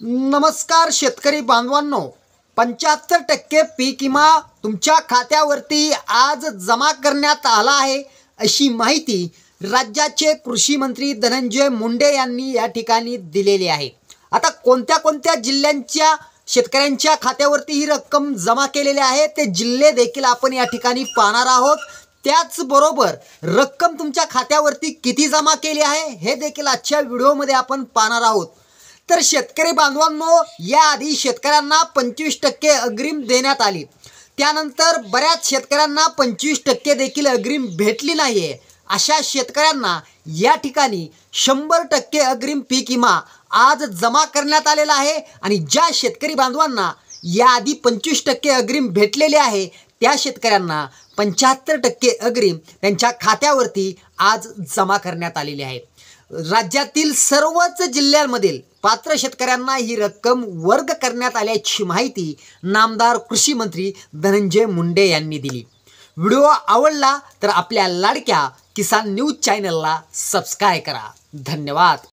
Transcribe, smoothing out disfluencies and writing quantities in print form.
नमस्कार शेतकरी बांधवांनो, 75% पीक विमा तुमच्या खात्यावरती आज जमा करण्यात आला आहे अशी माहिती राज्याचे कृषी मंत्री धनंजय मुंडे यांनी या ठिकाणी दिलेली आहे। आता कोणत्या कोणत्या जिल्ह्यांच्या शेतकऱ्यांच्या खात्यावरती ही रक्कम जमा केलेली आहे ते जिल्हे देखील आपण या ठिकाणी पाहणार आहोत। त्याचबरोबर रक्कम तुमच्या खात्यावरती किती जमा केली आहे हे देखील आजच्या व्हिडिओमध्ये आपण पाहणार आहोत। तर शेतकरी बांधवांनो, याआधी शेतकऱ्यांना 25% अग्रिम देण्यात आली, त्यानंतर बऱ्याच शेतकऱ्यांना 25% देखील अग्रिम भेटली नाहीये। अशा शेतकऱ्यांना या ठिकाणी 100% अग्रिम पीक विमा आज जमा करण्यात आलेला आहे आणि ज्या शेतकरी बांधवांना याआधी 25% अग्रिम भेटलेले आहे त्या शेतकऱ्यांना 75% अग्रिम त्यांच्या खात्यावरती आज जमा करण्यात आलेली आहे। राज्यातील सर्वच जिल्ह्यांमधील पात्र शेतकऱ्यांना ही रक्कम वर्ग करण्यात आल्याची माहिती नामदार कृषी मंत्री धनंजय मुंडे यांनी दिली। व्हिडिओ आवडला तर आपल्या लाडक्या किसान न्यूज चॅनलला सबस्क्राइब करा। धन्यवाद।